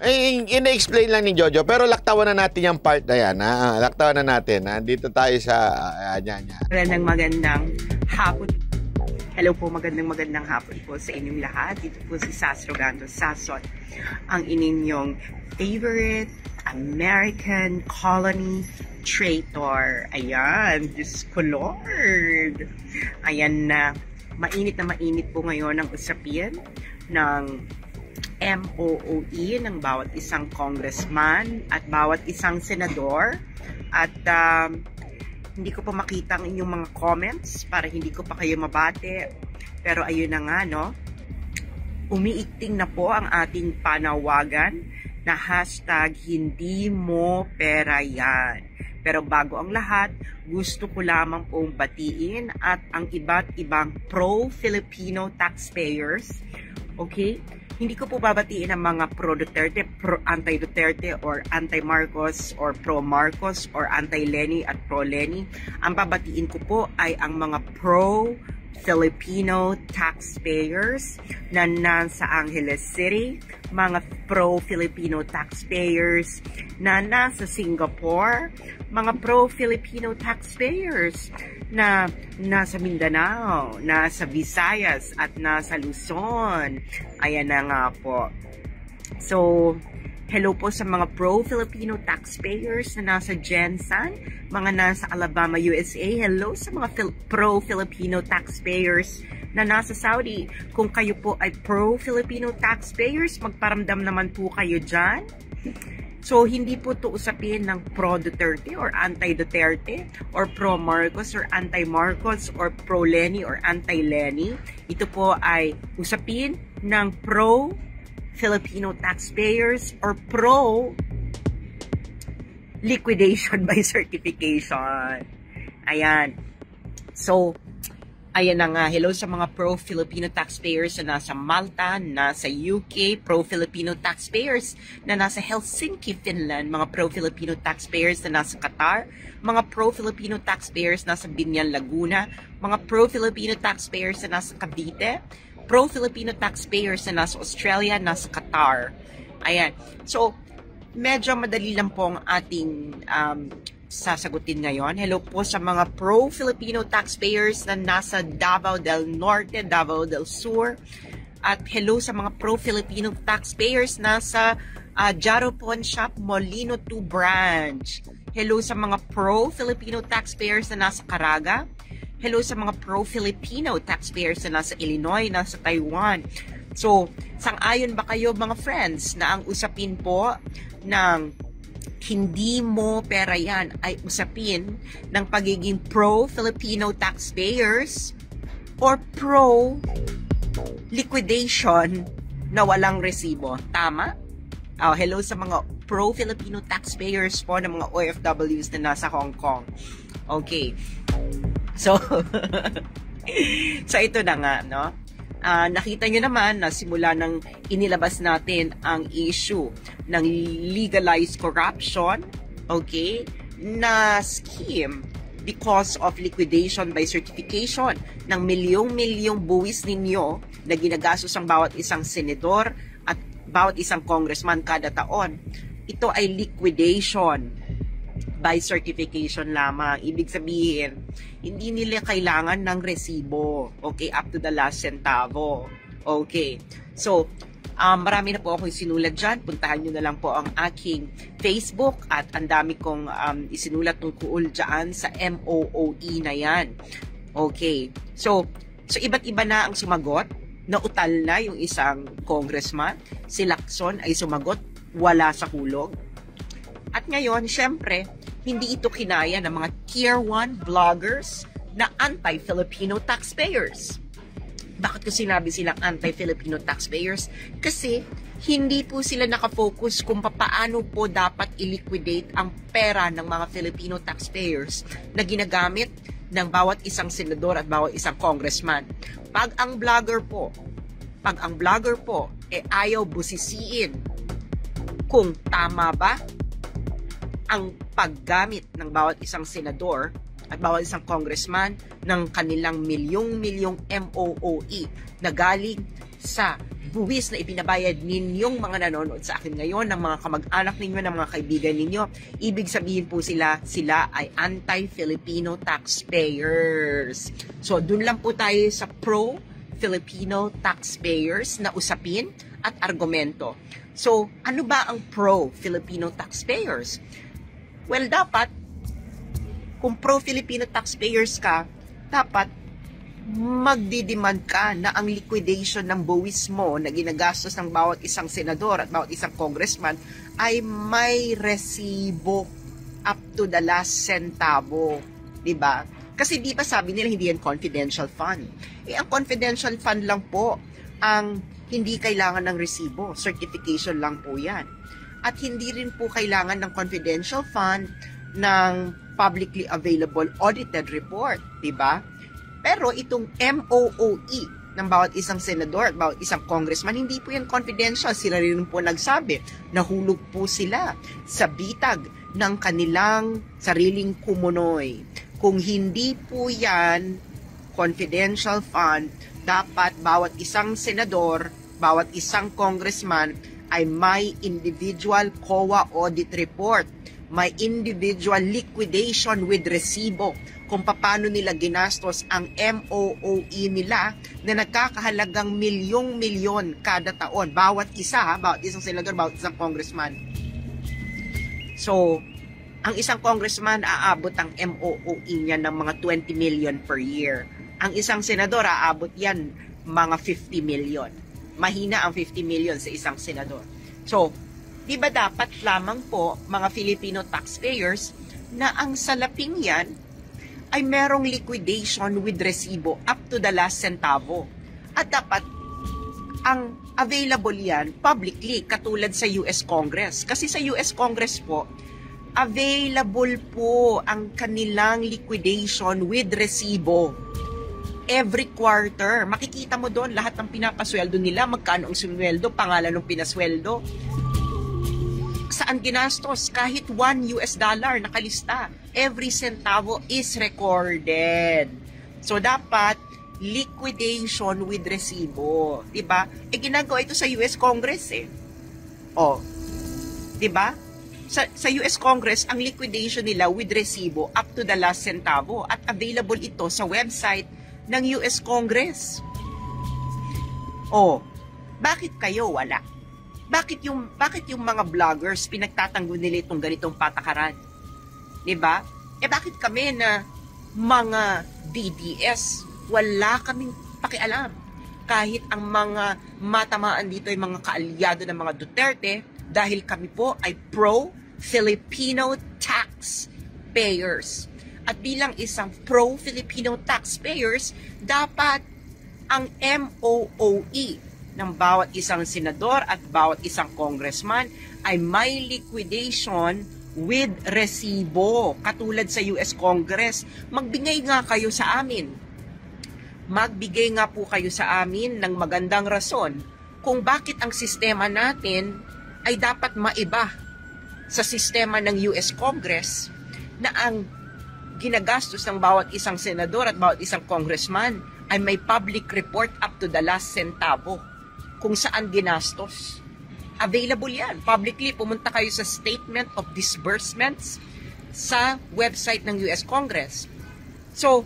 ina-explain lang ni Jojo, pero laktawan na natin yung part na yan. Laktawan na natin. Dito tayo sa... Magandang hapon. Hello po, magandang hapon po sa inyong lahat. Dito po si Sas Rogando Sason, ang ininyong favorite American colony traitor. Ayan, Diyos ko Lord. Ayan na mainit po ngayon ang usapin ng MOOE ng bawat isang congressman at bawat isang senador. At hindi ko pa makita ang inyong mga comments para hindi ko pa kayo mabate. Pero ayun na nga, no? Umiikting na po ang ating panawagan na hashtag hindi mo pera yan. Pero bago ang lahat, gusto ko lamang pong batiin at ang iba't ibang pro-Filipino taxpayers. Okay? Hindi ko po babatiin ang mga pro-Duterte, anti-Duterte, or anti-Marcos, or pro-Marcos, or anti-Lenny at pro-Lenny. Ang babatiin ko po ay ang mga pro-Filipino taxpayers na nasa Angeles City, mga pro-Filipino taxpayers na nasa Singapore, mga pro-Filipino taxpayers na nasa Mindanao, nasa Visayas at nasa Luzon. Ayan na nga po. So, hello po sa mga pro-Filipino taxpayers na nasa Jensen, mga nasa Alabama, USA. Hello sa mga pro-Filipino taxpayers na nasa Saudi. Kung kayo po ay pro-Filipino taxpayers, magparamdam naman po kayo dyan. So, hindi po ito usapin ng pro-Duterte or anti-Duterte or pro-Marcos or anti-Marcos or pro-Lenny or anti-Lenny. Ito po ay usapin ng pro-Filipino taxpayers or pro-liquidation by certification. Ayan. So, ayan na nga, hello sa mga pro-Filipino taxpayers na nasa Malta, nasa UK, pro-Filipino taxpayers na nasa Helsinki, Finland, mga pro-Filipino taxpayers na nasa Qatar, mga pro-Filipino taxpayers na nasa Binyan, Laguna, mga pro-Filipino taxpayers na nasa Cavite, pro-Filipino taxpayers na nasa Australia, nasa Qatar. Ayan. So, medyo madali lang po ang ating sasagutin ngayon. Hello po sa mga pro-Filipino taxpayers na nasa Davao del Norte, Davao del Sur. At hello sa mga pro-Filipino taxpayers nasa Jaro Pawn Shop, Molino 2 Branch. Hello sa mga pro-Filipino taxpayers na nasa Caraga. Hello sa mga pro-Filipino taxpayers na nasa Illinois, nasa Taiwan. So, sang-ayon ba kayo mga friends na ang usapin po ng hindi mo pera yan ay usapin ng pagiging pro-Filipino taxpayers or pro-liquidation na walang resibo? Tama? Hello sa mga pro-Filipino taxpayers po ng mga OFWs na nasa Hong Kong. Okay. So, ito na nga, no? Nakita nyo naman na simula nang inilabas natin ang issue ng legalized corruption, okay, na scheme because of liquidation by certification ng milyong-milyong buwis ninyo na ginagastos ang bawat isang senador at bawat isang congressman kada taon. Ito ay liquidation by certification lamang. Ibig sabihin, hindi nila kailangan ng resibo. Okay, up to the last centavo. Okay. So, marami na po akong isinulat dyan. Puntahan nyo na lang po ang aking Facebook at ang dami kong isinulat tungkol dyan sa MOOE na yan. Okay. So iba't iba na ang sumagot. Nautal na yung isang congressman. Si Lacson ay sumagot, wala sa hulog. At ngayon, syempre, hindi ito kinaya ng mga Tier 1 vloggers na anti-Filipino taxpayers. Bakit ko sinabi silang anti-Filipino taxpayers? Kasi hindi po sila nakafocus kung paano po dapat i-liquidate ang pera ng mga Filipino taxpayers na ginagamit ng bawat isang senador at bawat isang congressman. Pag ang vlogger po ayaw busisiin kung tama ba ang paggamit ng bawat isang senador at bawat isang congressman ng kanilang milyong-milyong MOOE na galing sa buwis na ibinabayad ninyong mga nanonood sa akin ngayon, ng mga kamag-anak ninyo, ng mga kaibigan ninyo, ibig sabihin po sila ay anti-Filipino taxpayers. So, dun lang po tayo sa pro-Filipino taxpayers na usapin at argumento. So, ano ba ang pro-Filipino taxpayers? Well, dapat, kung pro-Filipino taxpayers ka, dapat magdidemand ka na ang liquidation ng buwis mo na ginagastos ng bawat isang senador at bawat isang congressman ay may resibo up to the last centavo. Diba? Kasi di ba sabi nila hindi yan confidential fund? Ang confidential fund lang po ang hindi kailangan ng resibo. Certification lang po yan. At hindi rin po kailangan ng confidential fund ng publicly available audited report. Diba? Pero itong MOOE ng bawat isang senador at bawat isang congressman, hindi po yan confidential. Sila rin po nagsabi, nahulog po sila sa bitag ng kanilang sariling kumunoy. Kung hindi po yan confidential fund, dapat bawat isang senador, bawat isang congressman ay may individual COA audit report, may individual liquidation with resibo kung paano nila ginastos ang MOOE nila na nagkakahalagang milyong-milyon kada taon. Bawat isa, bawat isang senador, bawat isang congressman. So, ang isang congressman aabot ang MOOE niya ng mga 20 million per year. Ang isang senador aabot yan mga 50 million. Mahina ang 50 million sa isang senador. So, di ba dapat lamang po mga Filipino taxpayers na ang salaping yan ay merong liquidation with resibo up to the last centavo. At dapat ang available yan publicly katulad sa US Congress. Kasi sa US Congress po, available po ang kanilang liquidation with resibo. Every quarter, makikita mo doon lahat ng pinapasweldo nila, magkano ang sweldo, pangalan ng pinasweldo, saan ginastos, kahit $1 nakalista. Every centavo is recorded. So, dapat liquidation with resibo. Diba? Ginagawa ito sa US Congress eh. Diba? Sa US Congress, ang liquidation nila with resibo up to the last centavo at available ito sa website ng US Congress. Bakit kayo wala? Bakit yung mga vloggers pinagtatanggol nila itong ganitong patakaran? 'Di ba? Bakit kami na mga DDS wala kaming pakialam? Kahit ang mga matamaan dito ay mga kaalyado ng mga Duterte dahil kami po ay pro-Filipino taxpayers. At bilang isang pro-Filipino taxpayers, dapat ang MOOE ng bawat isang senador at bawat isang congressman ay may liquidation with resibo. Katulad sa US Congress, magbigay nga kayo sa amin. Magbigay nga po kayo sa amin ng magandang rason kung bakit ang sistema natin ay dapat maiba sa sistema ng US Congress na ang ginagastos ng bawat isang senador at bawat isang congressman ay may public report up to the last centavo kung saan ginastos. Available yan. Publicly, pumunta kayo sa Statement of Disbursements sa website ng US Congress. So,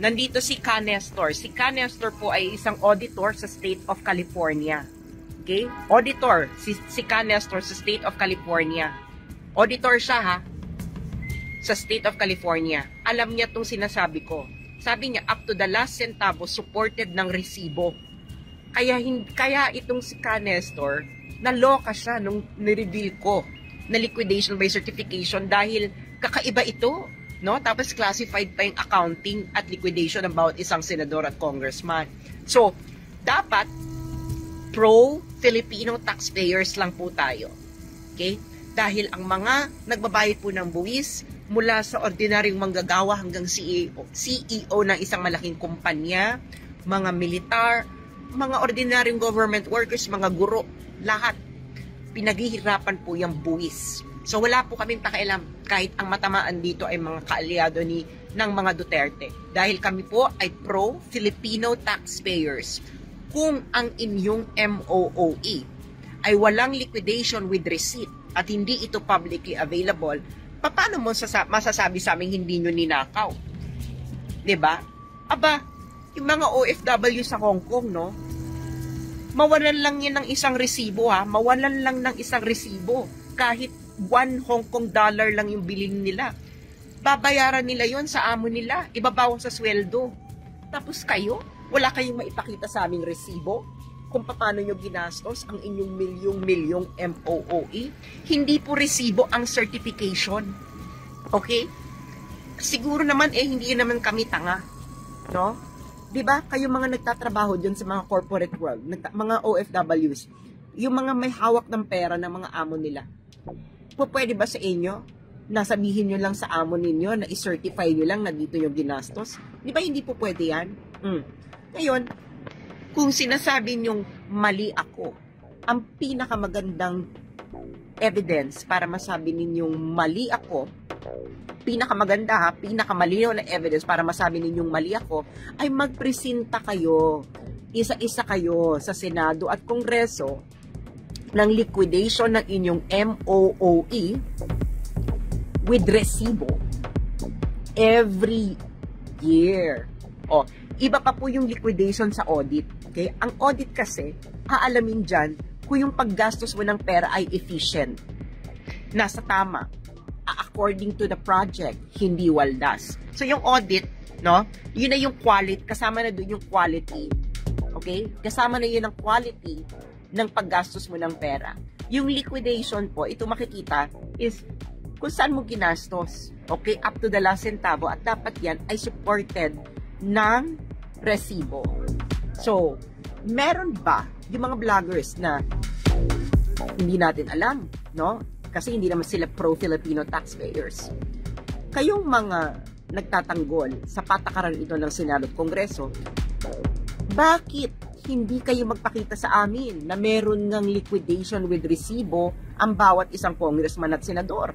nandito si Ka Nestor. Si Ka Nestor po ay isang auditor sa State of California. Okay? Auditor. Si Ka Nestor sa State of California. Auditor siya ha. Sa State of California. Alam niya itong sinasabi ko. Sabi niya, up to the last centavo, supported ng resibo. Kaya itong si Ka Nestor, naloka siya nung nireveal ko na liquidation by certification dahil kakaiba ito. No? Tapos classified pa yung accounting at liquidation ng bawat isang senador at congressman. So, dapat pro-Filipino taxpayers lang po tayo. Okay? Dahil ang mga nagbabayad po ng buwis mula sa ordinaryong manggagawa hanggang CEO ng isang malaking kumpanya, mga militar, mga ordinaryong government workers, mga guro, lahat pinaghihirapan po yung buwis. So wala po kaming pakialam kahit ang matamaan dito ay mga kaalyado ng mga Duterte. Dahil kami po ay pro-Filipino taxpayers. kung ang inyong MOOE ay walang liquidation with receipt at hindi ito publicly available, paano mo masasabi sa amin hindi nyo ninakaw? 'Di ba? Aba, yung mga OFW sa Hong Kong, no? Mawalan lang yan ng isang resibo, ha? Mawalan lang ng isang resibo. Kahit 1 Hong Kong dollar lang yung bilhin nila. Babayaran nila yon sa amo nila. Ibabawas sa sweldo. Tapos kayo, wala kayong maipakita sa aming resibo kung paano nyo ginastos ang inyong milyong-milyong MOOE. Hindi po resibo ang certification. Okay? Siguro naman, hindi naman kami tanga. No? Diba? Kayo mga nagtatrabaho dyan sa mga corporate world, mga OFWs, yung mga may hawak ng pera ng mga amo nila. Pwede ba sa inyo na sabihin nyo lang sa amo ninyo na i-certify nyo lang na dito yung ginastos? Di ba hindi po pwede yan? Ngayon, kung sinasabi nyong mali ako, ang pinakamagandang evidence para masabi ninyong mali ako, pinakamalinaw na evidence para masabi ninyong mali ako, ay magpresenta kayo, isa-isa kayo sa Senado at Kongreso ng liquidation ng inyong MOOE with resibo every year. O, iba pa po yung liquidation sa audit. Okay? Ang audit kasi, aalamin dyan kung yung paggastos mo ng pera ay efficient. Nasa tama. According to the project, hindi waldas. So, yung audit, no? Yun na yung quality. Kasama na doon yung quality. Okay? Kasama na yun ang quality ng paggastos mo ng pera. Yung liquidation po, ito makikita, is kung saan mo ginastos. Okay? Up to the last centavo. At dapat yan ay supported ng resibo. So, meron ba yung mga vloggers na hindi natin alam, no? Kasi hindi naman sila pro-Filipino taxpayers. Kayong mga nagtatanggol sa patakaran ito ng Senado at Kongreso, bakit hindi kayo magpakita sa amin na meron ng liquidation with resibo ang bawat isang congressman at senador?